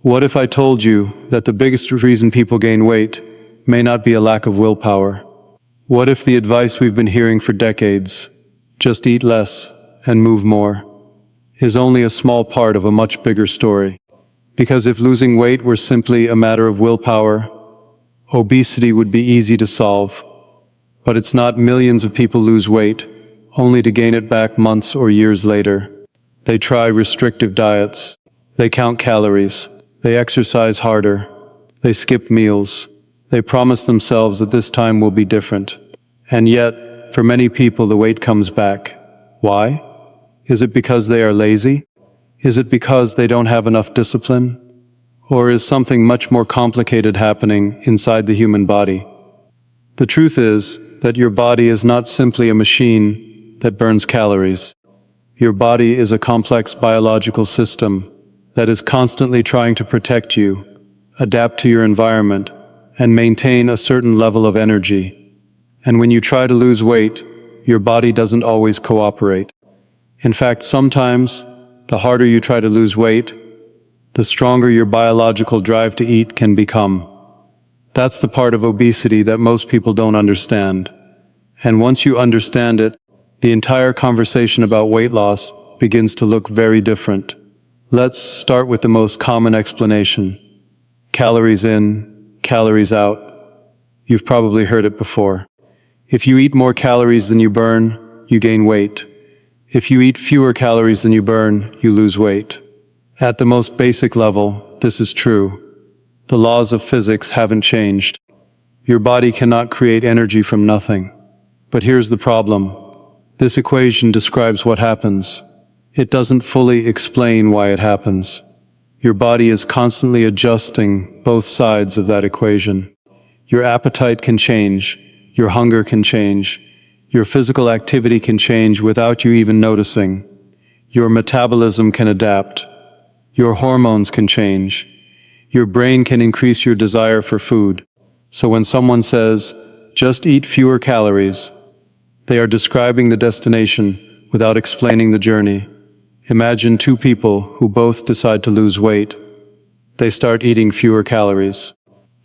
What if I told you that the biggest reason people gain weight may not be a lack of willpower? What if the advice we've been hearing for decades, just eat less and move more, is only a small part of a much bigger story? Because if losing weight were simply a matter of willpower, obesity would be easy to solve. But it's not. Millions of people lose weight, only to gain it back months or years later. They try restrictive diets, they count calories, they exercise harder, they skip meals, they promise themselves that this time will be different. And yet, for many people the weight comes back. Why? Is it because they are lazy? Is it because they don't have enough discipline? Or is something much more complicated happening inside the human body? The truth is that your body is not simply a machine that burns calories. Your body is a complex biological system that is constantly trying to protect you, adapt to your environment, and maintain a certain level of energy. And when you try to lose weight, your body doesn't always cooperate. In fact, sometimes, the harder you try to lose weight, the stronger your biological drive to eat can become. That's the part of obesity that most people don't understand. And once you understand it, the entire conversation about weight loss begins to look very different. Let's start with the most common explanation. Calories in, calories out. You've probably heard it before. If you eat more calories than you burn, you gain weight. If you eat fewer calories than you burn, you lose weight. At the most basic level, this is true. The laws of physics haven't changed. Your body cannot create energy from nothing. But here's the problem. This equation describes what happens. It doesn't fully explain why it happens. Your body is constantly adjusting both sides of that equation. Your appetite can change, your hunger can change, your physical activity can change without you even noticing. Your metabolism can adapt. Your hormones can change. Your brain can increase your desire for food. So when someone says, just eat fewer calories, they are describing the destination without explaining the journey. Imagine two people who both decide to lose weight. They start eating fewer calories.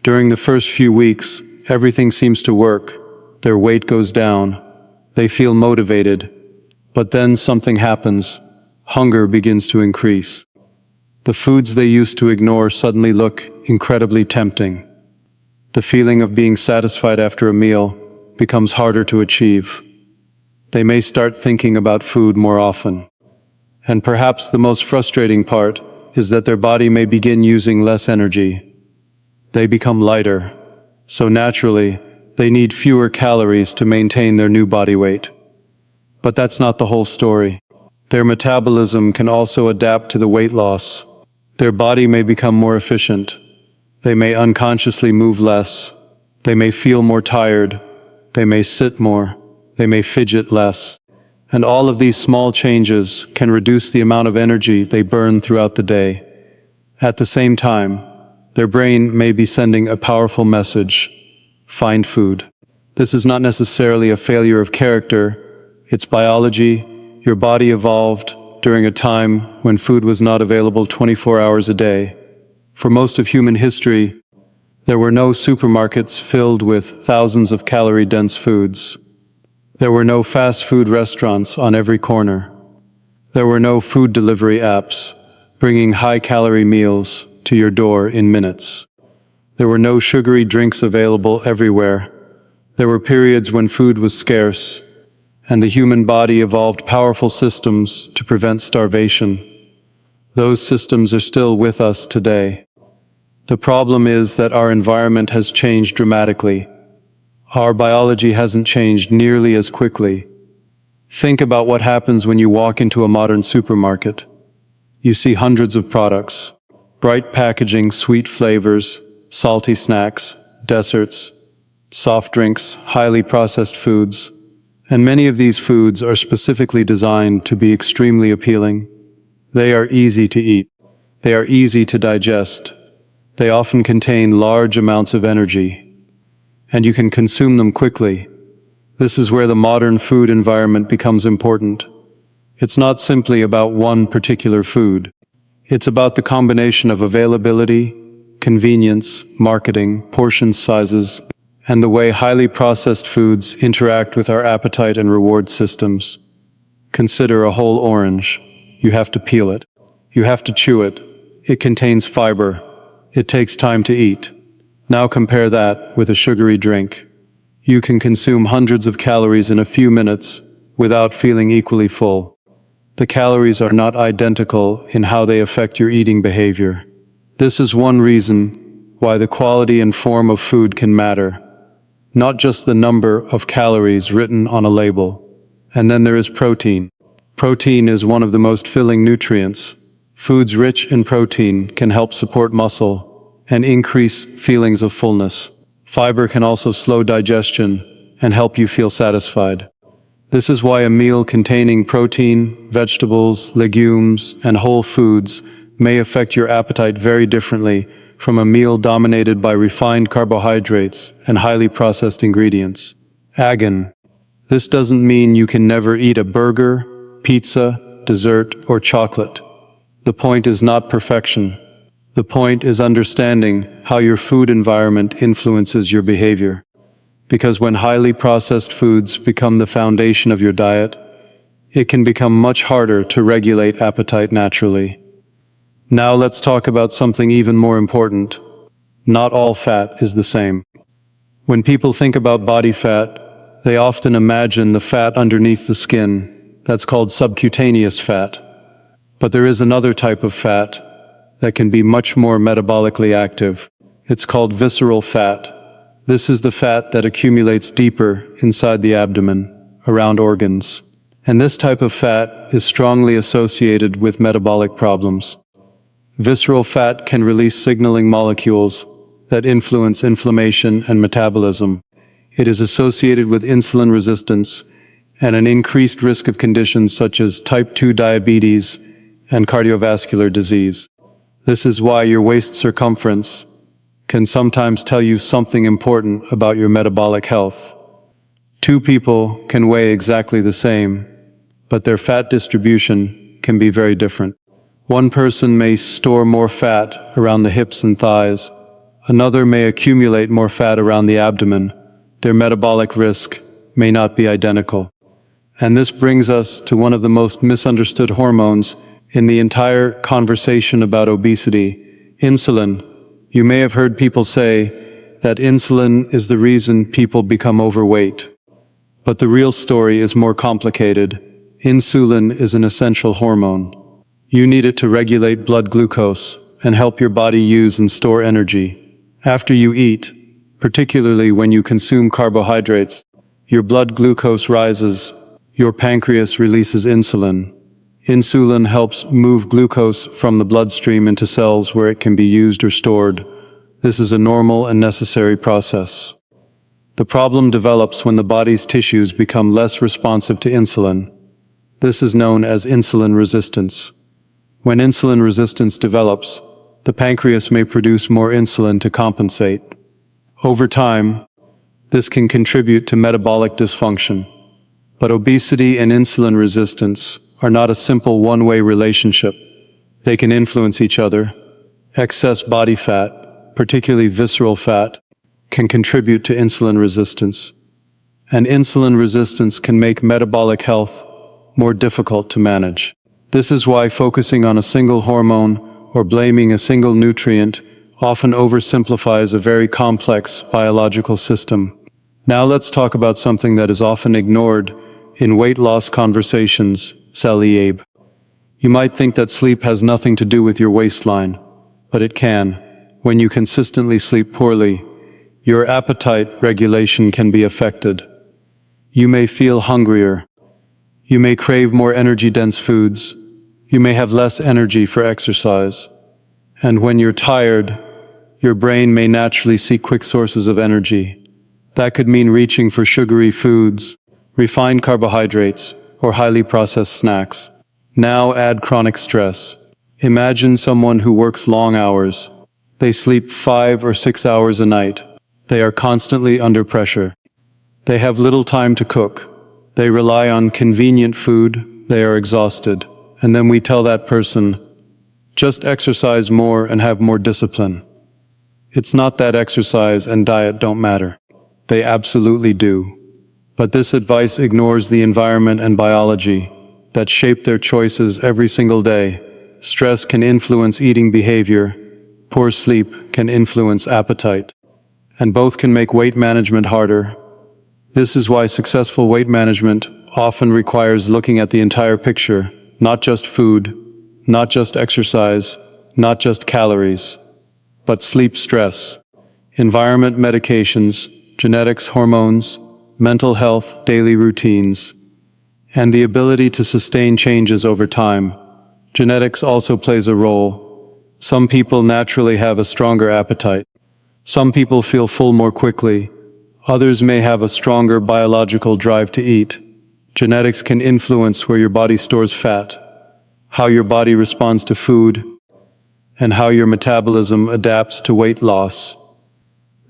During the first few weeks, everything seems to work. Their weight goes down. They feel motivated. But then something happens. Hunger begins to increase. The foods they used to ignore suddenly look incredibly tempting. The feeling of being satisfied after a meal becomes harder to achieve. They may start thinking about food more often. And perhaps the most frustrating part is that their body may begin using less energy. They become lighter, so naturally, they need fewer calories to maintain their new body weight. But that's not the whole story. Their metabolism can also adapt to the weight loss. Their body may become more efficient. They may unconsciously move less. They may feel more tired. They may sit more. They may fidget less. And all of these small changes can reduce the amount of energy they burn throughout the day. At the same time, their brain may be sending a powerful message: find food. This is not necessarily a failure of character. It's biology. Your body evolved during a time when food was not available 24 hours a day. For most of human history, there were no supermarkets filled with thousands of calorie-dense foods. There were no fast food restaurants on every corner. There were no food delivery apps bringing high-calorie meals to your door in minutes. There were no sugary drinks available everywhere. There were periods when food was scarce, and the human body evolved powerful systems to prevent starvation. Those systems are still with us today. The problem is that our environment has changed dramatically. Our biology hasn't changed nearly as quickly. Think about what happens when you walk into a modern supermarket. You see hundreds of products, bright packaging, sweet flavors, salty snacks, desserts, soft drinks, highly processed foods. And many of these foods are specifically designed to be extremely appealing. They are easy to eat. They are easy to digest. They often contain large amounts of energy, and you can consume them quickly. This is where the modern food environment becomes important. It's not simply about one particular food. It's about the combination of availability, convenience, marketing, portion sizes, and the way highly processed foods interact with our appetite and reward systems. Consider a whole orange. You have to peel it. You have to chew it. It contains fiber. It takes time to eat. Now compare that with a sugary drink. You can consume hundreds of calories in a few minutes without feeling equally full. The calories are not identical in how they affect your eating behavior. This is one reason why the quality and form of food can matter, not just the number of calories written on a label. And then there is protein. Protein is one of the most filling nutrients. Foods rich in protein can help support muscle and increase feelings of fullness. Fiber can also slow digestion and help you feel satisfied. This is why a meal containing protein, vegetables, legumes, and whole foods may affect your appetite very differently from a meal dominated by refined carbohydrates and highly processed ingredients. Agon. This doesn't mean you can never eat a burger, pizza, dessert, or chocolate. The point is not perfection. The point is understanding how your food environment influences your behavior. Because when highly processed foods become the foundation of your diet, it can become much harder to regulate appetite naturally. Now let's talk about something even more important. Not all fat is the same. When people think about body fat, they often imagine the fat underneath the skin. That's called subcutaneous fat. But there is another type of fat that can be much more metabolically active. It's called visceral fat. This is the fat that accumulates deeper inside the abdomen, around organs. And this type of fat is strongly associated with metabolic problems. Visceral fat can release signaling molecules that influence inflammation and metabolism. It is associated with insulin resistance and an increased risk of conditions such as type 2 diabetes and cardiovascular disease. This is why your waist circumference can sometimes tell you something important about your metabolic health. Two people can weigh exactly the same, but their fat distribution can be very different. One person may store more fat around the hips and thighs. Another may accumulate more fat around the abdomen. Their metabolic risk may not be identical. And this brings us to one of the most misunderstood hormones in the entire conversation about obesity, insulin. You may have heard people say that insulin is the reason people become overweight. But the real story is more complicated. Insulin is an essential hormone. You need it to regulate blood glucose and help your body use and store energy. After you eat, particularly when you consume carbohydrates, your blood glucose rises. Your pancreas releases insulin. Insulin helps move glucose from the bloodstream into cells where it can be used or stored. This is a normal and necessary process. The problem develops when the body's tissues become less responsive to insulin. This is known as insulin resistance. When insulin resistance develops, the pancreas may produce more insulin to compensate. Over time, this can contribute to metabolic dysfunction. But obesity and insulin resistance are not a simple one-way relationship. They can influence each other. Excess body fat, particularly visceral fat, can contribute to insulin resistance. And insulin resistance can make metabolic health more difficult to manage. This is why focusing on a single hormone or blaming a single nutrient often oversimplifies a very complex biological system. Now let's talk about something that is often ignored in weight loss conversations, Abe. You might think that sleep has nothing to do with your waistline, but it can. When you consistently sleep poorly, your appetite regulation can be affected. You may feel hungrier. You may crave more energy-dense foods. You may have less energy for exercise. And when you're tired, your brain may naturally seek quick sources of energy. That could mean reaching for sugary foods, refined carbohydrates, or highly processed snacks. Now add chronic stress. Imagine someone who works long hours. They sleep 5 or 6 hours a night. They are constantly under pressure. They have little time to cook. They rely on convenient food. They are exhausted. And then we tell that person, Just exercise more and have more discipline. It's not that exercise and diet don't matter. They absolutely do. But this advice ignores the environment and biology that shape their choices every single day. Stress can influence eating behavior. Poor sleep can influence appetite. And both can make weight management harder. This is why successful weight management often requires looking at the entire picture, not just food, not just exercise, not just calories, but sleep, stress, environment, medications, genetics, hormones, mental health, daily routines, and the ability to sustain changes over time. Genetics also plays a role. Some people naturally have a stronger appetite. Some people feel full more quickly. Others may have a stronger biological drive to eat. Genetics can influence where your body stores fat, how your body responds to food, and how your metabolism adapts to weight loss.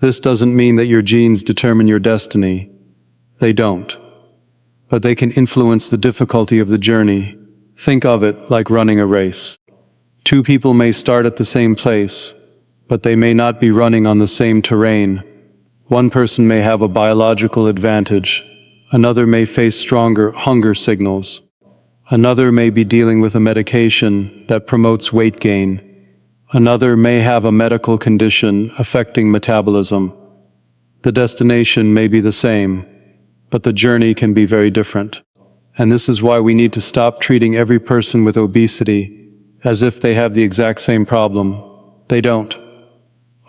This doesn't mean that your genes determine your destiny. They don't. But they can influence the difficulty of the journey. Think of it like running a race. Two people may start at the same place, but they may not be running on the same terrain. One person may have a biological advantage. Another may face stronger hunger signals. Another may be dealing with a medication that promotes weight gain. Another may have a medical condition affecting metabolism. The destination may be the same, but the journey can be very different. And this is why we need to stop treating every person with obesity as if they have the exact same problem. They don't.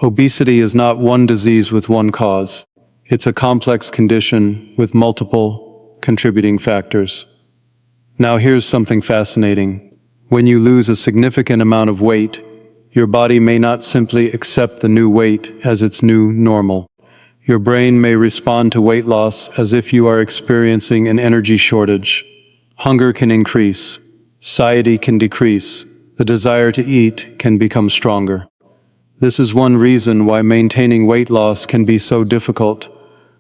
Obesity is not one disease with one cause. It's a complex condition with multiple contributing factors. Now here's something fascinating. When you lose a significant amount of weight, your body may not simply accept the new weight as its new normal. Your brain may respond to weight loss as if you are experiencing an energy shortage. Hunger can increase, satiety can decrease, the desire to eat can become stronger. This is one reason why maintaining weight loss can be so difficult.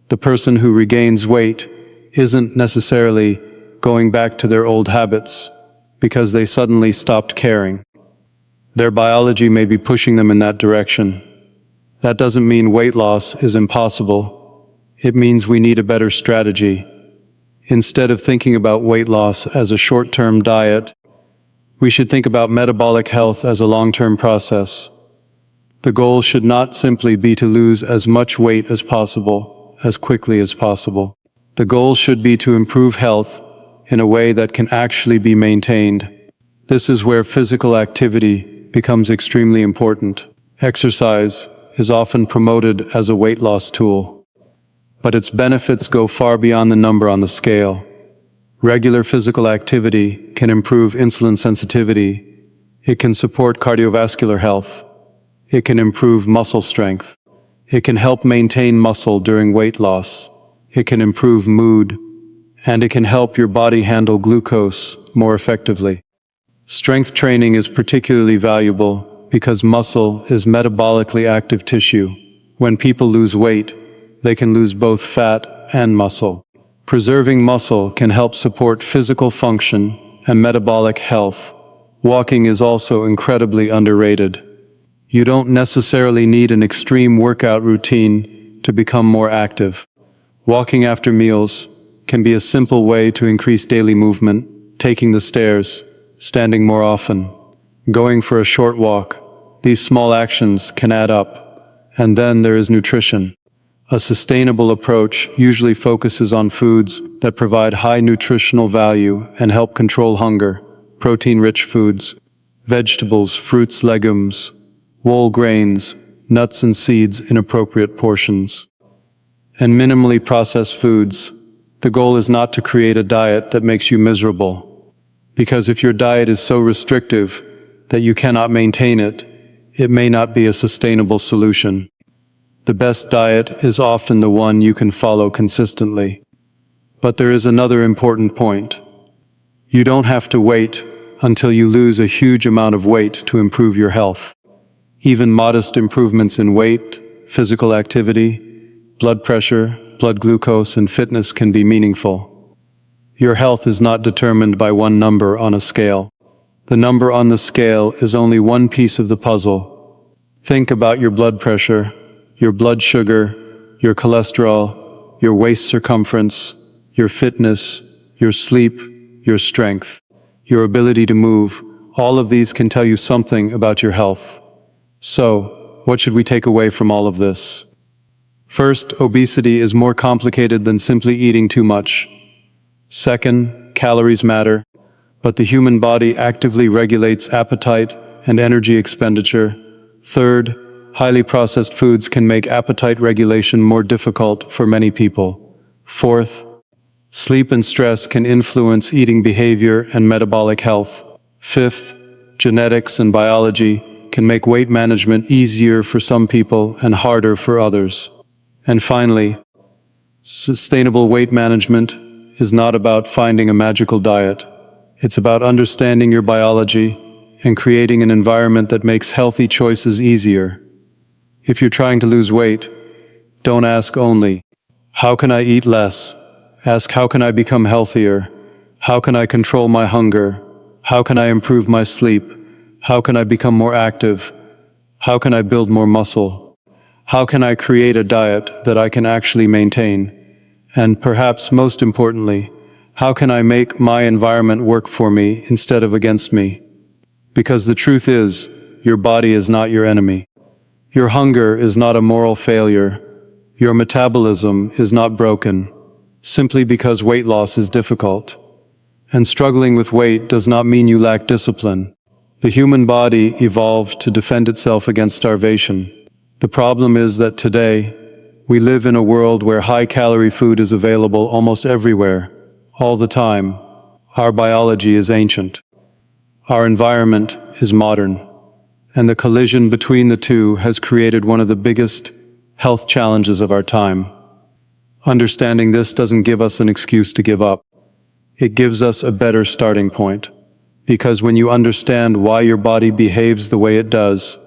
The person who regains weight isn't necessarily going back to their old habits because they suddenly stopped caring. Their biology may be pushing them in that direction. That doesn't mean weight loss is impossible. It means we need a better strategy. Instead of thinking about weight loss as a short-term diet, we should think about metabolic health as a long-term process. The goal should not simply be to lose as much weight as possible, as quickly as possible. The goal should be to improve health in a way that can actually be maintained. This is where physical activity becomes extremely important. Exercise is often promoted as a weight loss tool, but its benefits go far beyond the number on the scale. Regular physical activity can improve insulin sensitivity. It can support cardiovascular health. It can improve muscle strength. It can help maintain muscle during weight loss. It can improve mood, and it can help your body handle glucose more effectively. Strength training is particularly valuable because muscle is metabolically active tissue. When people lose weight, they can lose both fat and muscle. Preserving muscle can help support physical function and metabolic health. Walking is also incredibly underrated. You don't necessarily need an extreme workout routine to become more active. Walking after meals can be a simple way to increase daily movement, taking the stairs, standing more often, going for a short walk. These small actions can add up. And then there is nutrition. A sustainable approach usually focuses on foods that provide high nutritional value and help control hunger. Protein-rich foods, vegetables, fruits, legumes, whole grains, nuts and seeds in appropriate portions, and minimally processed foods. The goal is not to create a diet that makes you miserable. Because if your diet is so restrictive that you cannot maintain it, it may not be a sustainable solution. The best diet is often the one you can follow consistently. But there is another important point. You don't have to wait until you lose a huge amount of weight to improve your health. Even modest improvements in weight, physical activity, blood pressure, blood glucose, and fitness can be meaningful. Your health is not determined by one number on a scale. The number on the scale is only one piece of the puzzle. Think about your blood pressure, your blood sugar, your cholesterol, your waist circumference, your fitness, your sleep, your strength, your ability to move. All of these can tell you something about your health. So, what should we take away from all of this? First, obesity is more complicated than simply eating too much. Second, calories matter, but the human body actively regulates appetite and energy expenditure. Third, highly processed foods can make appetite regulation more difficult for many people. Fourth, sleep and stress can influence eating behavior and metabolic health. Fifth, genetics and biology can make weight management easier for some people and harder for others. And finally, sustainable weight management is not about finding a magical diet. It's about understanding your biology and creating an environment that makes healthy choices easier. If you're trying to lose weight, don't ask only, how can I eat less? Ask, how can I become healthier? How can I control my hunger? How can I improve my sleep? How can I become more active? How can I build more muscle? How can I create a diet that I can actually maintain? And perhaps most importantly, how can I make my environment work for me instead of against me? Because the truth is, your body is not your enemy. Your hunger is not a moral failure. Your metabolism is not broken, simply because weight loss is difficult. And struggling with weight does not mean you lack discipline. The human body evolved to defend itself against starvation. The problem is that today, we live in a world where high-calorie food is available almost everywhere, all the time. Our biology is ancient. Our environment is modern. And the collision between the two has created one of the biggest health challenges of our time. Understanding this doesn't give us an excuse to give up. It gives us a better starting point. Because when you understand why your body behaves the way it does,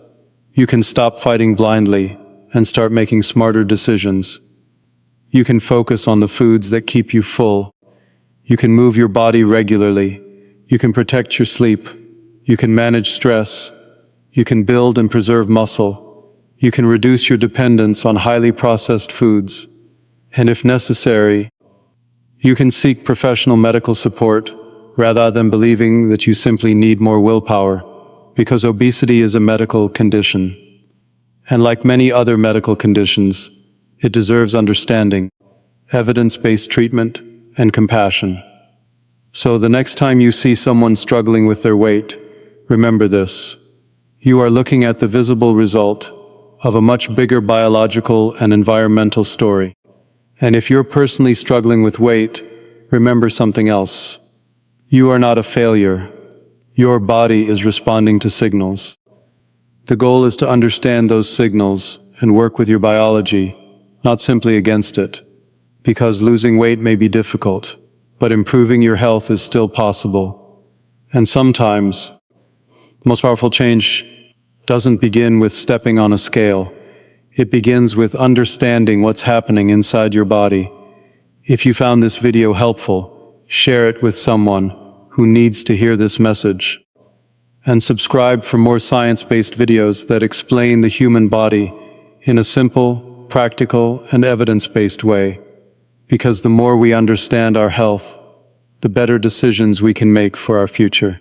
you can stop fighting blindly and start making smarter decisions. You can focus on the foods that keep you full. You can move your body regularly. You can protect your sleep. You can manage stress. You can build and preserve muscle. You can reduce your dependence on highly processed foods. And if necessary, you can seek professional medical support rather than believing that you simply need more willpower, because obesity is a medical condition. And like many other medical conditions, it deserves understanding, evidence-based treatment, and compassion. So the next time you see someone struggling with their weight, remember this. You are looking at the visible result of a much bigger biological and environmental story. And if you're personally struggling with weight, remember something else. You are not a failure. Your body is responding to signals. The goal is to understand those signals and work with your biology, not simply against it. Because losing weight may be difficult, but improving your health is still possible. And sometimes, the most powerful change doesn't begin with stepping on a scale. It begins with understanding what's happening inside your body. If you found this video helpful, share it with someone who needs to hear this message. And subscribe for more science-based videos that explain the human body in a simple, practical, and evidence-based way. Because the more we understand our health, the better decisions we can make for our future.